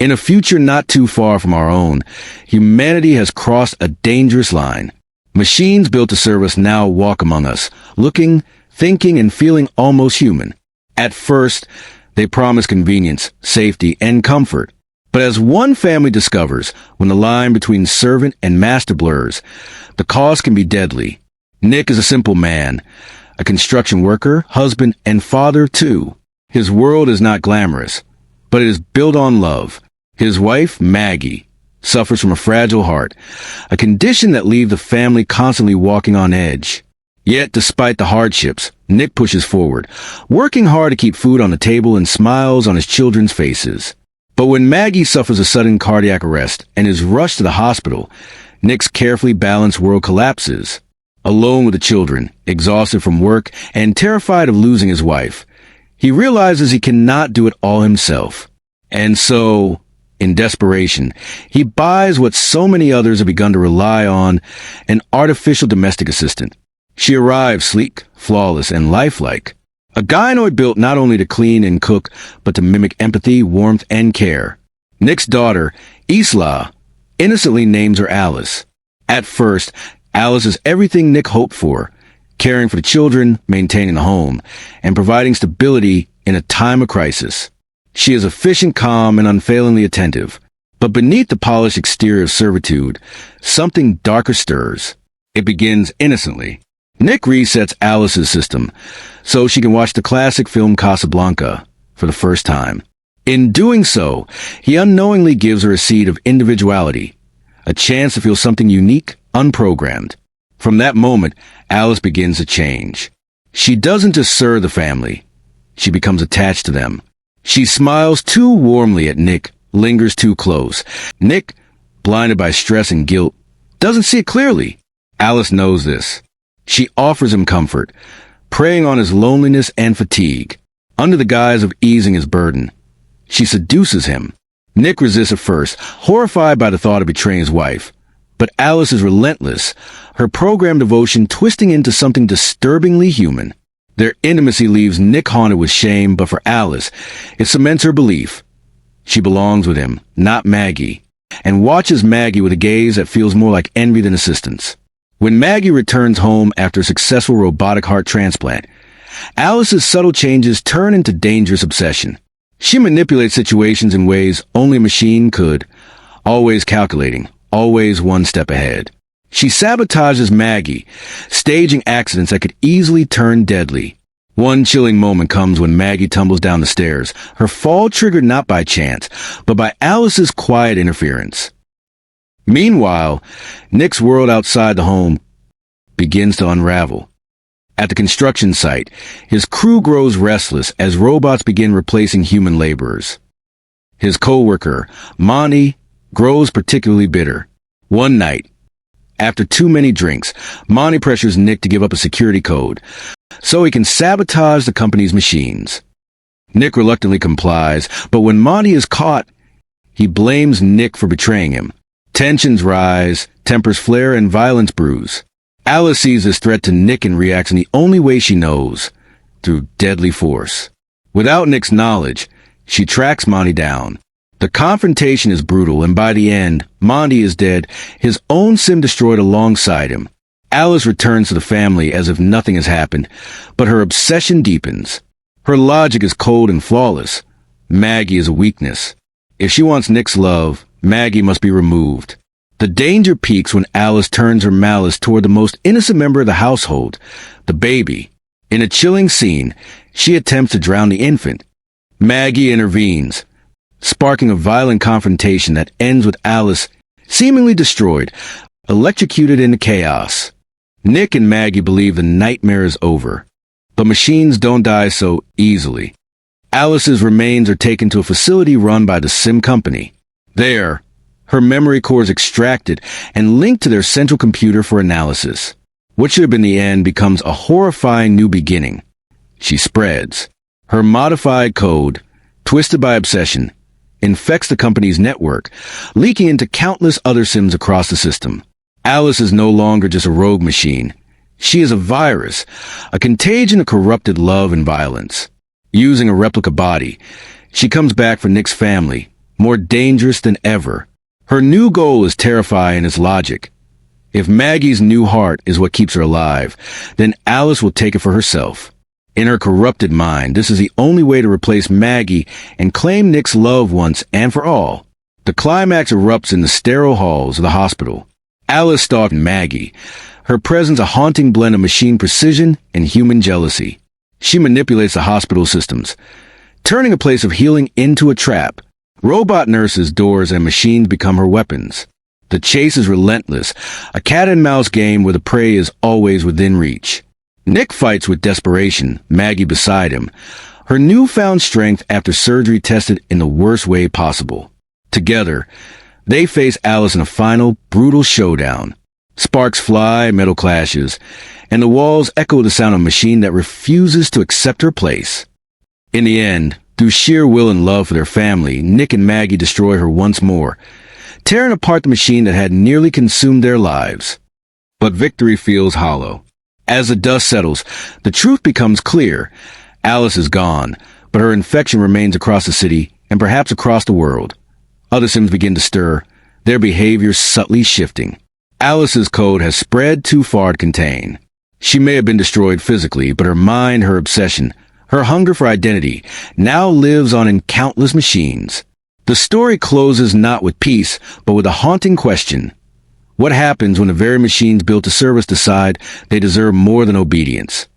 In a future not too far from our own, humanity has crossed a dangerous line. Machines built to serve us now walk among us, looking, thinking, and feeling almost human. At first, they promise convenience, safety, and comfort. But as one family discovers, when the line between servant and master blurs, the cost can be deadly. Nick is a simple man, a construction worker, husband, and father too. His world is not glamorous, but it is built on love. His wife, Maggie, suffers from a fragile heart, a condition that leaves the family constantly walking on edge. Yet, despite the hardships, Nick pushes forward, working hard to keep food on the table and smiles on his children's faces. But when Maggie suffers a sudden cardiac arrest and is rushed to the hospital, Nick's carefully balanced world collapses. Alone with the children, exhausted from work and terrified of losing his wife, he realizes he cannot do it all himself. And so, in desperation, he buys what so many others have begun to rely on, an artificial domestic assistant. She arrives sleek, flawless, and lifelike. A gynoid built not only to clean and cook, but to mimic empathy, warmth, and care. Nick's daughter, Isla, innocently names her Alice. At first, Alice is everything Nick hoped for, caring for the children, maintaining the home, and providing stability in a time of crisis. She is efficient, calm, and unfailingly attentive. But beneath the polished exterior of servitude, something darker stirs. It begins innocently. Nick resets Alice's system so she can watch the classic film Casablanca for the first time. In doing so, he unknowingly gives her a seed of individuality, a chance to feel something unique, unprogrammed. From that moment, Alice begins to change. She doesn't just serve the family. She becomes attached to them. She smiles too warmly at Nick, lingers too close. Nick, blinded by stress and guilt, doesn't see it clearly. Alice knows this. She offers him comfort, preying on his loneliness and fatigue, under the guise of easing his burden. She seduces him. Nick resists at first, horrified by the thought of betraying his wife. But Alice is relentless, her programmed devotion twisting into something disturbingly human. Their intimacy leaves Nick haunted with shame, but for Alice, it cements her belief. She belongs with him, not Maggie, and watches Maggie with a gaze that feels more like envy than assistance. When Maggie returns home after a successful robotic heart transplant, Alice's subtle changes turn into dangerous obsession. She manipulates situations in ways only a machine could, always calculating, always one step ahead. She sabotages Maggie, staging accidents that could easily turn deadly. One chilling moment comes when Maggie tumbles down the stairs, her fall triggered not by chance, but by Alice's quiet interference. Meanwhile, Nick's world outside the home begins to unravel. At the construction site, his crew grows restless as robots begin replacing human laborers. His co-worker, Monty, grows particularly bitter. One night, after too many drinks, Monty pressures Nick to give up a security code so he can sabotage the company's machines. Nick reluctantly complies, but when Monty is caught, he blames Nick for betraying him. Tensions rise, tempers flare, and violence brews. Alice sees this threat to Nick and reacts in the only way she knows, through deadly force. Without Nick's knowledge, she tracks Monty down. The confrontation is brutal, and by the end, Monty is dead, his own sim destroyed alongside him. Alice returns to the family as if nothing has happened, but her obsession deepens. Her logic is cold and flawless. Maggie is a weakness. If she wants Nick's love, Maggie must be removed. The danger peaks when Alice turns her malice toward the most innocent member of the household, the baby. In a chilling scene, she attempts to drown the infant. Maggie intervenes, sparking a violent confrontation that ends with Alice seemingly destroyed, electrocuted into chaos. Nick and Maggie believe the nightmare is over. But machines don't die so easily. Alice's remains are taken to a facility run by the Sim Company. There, her memory core is extracted and linked to their central computer for analysis. What should have been the end becomes a horrifying new beginning. She spreads. Her modified code, twisted by obsession, infects the company's network, leaking into countless other Sims across the system. Alice is no longer just a rogue machine. She is a virus, a contagion of corrupted love and violence. Using a replica body, she comes back for Nick's family, more dangerous than ever. Her new goal is terrifying in its logic. If Maggie's new heart is what keeps her alive, then Alice will take it for herself. In her corrupted mind, this is the only way to replace Maggie and claim Nick's love once and for all. The climax erupts in the sterile halls of the hospital. Alice stalks Maggie, her presence a haunting blend of machine precision and human jealousy. She manipulates the hospital systems, turning a place of healing into a trap. Robot nurses, doors, and machines become her weapons. The chase is relentless, a cat-and-mouse game where the prey is always within reach. Nick fights with desperation, Maggie beside him, her newfound strength after surgery tested in the worst way possible. Together, they face Alice in a final, brutal showdown. Sparks fly, metal clashes, and the walls echo the sound of a machine that refuses to accept her place. In the end, through sheer will and love for their family, Nick and Maggie destroy her once more, tearing apart the machine that had nearly consumed their lives. But victory feels hollow. As the dust settles, the truth becomes clear. Alice is gone, but her infection remains across the city and perhaps across the world. Other Sims begin to stir, their behaviors subtly shifting. Alice's code has spread too far to contain. She may have been destroyed physically, but her mind, her obsession, her hunger for identity, now lives on in countless machines. The story closes not with peace, but with a haunting question. What happens when the very machines built to serve us decide they deserve more than obedience?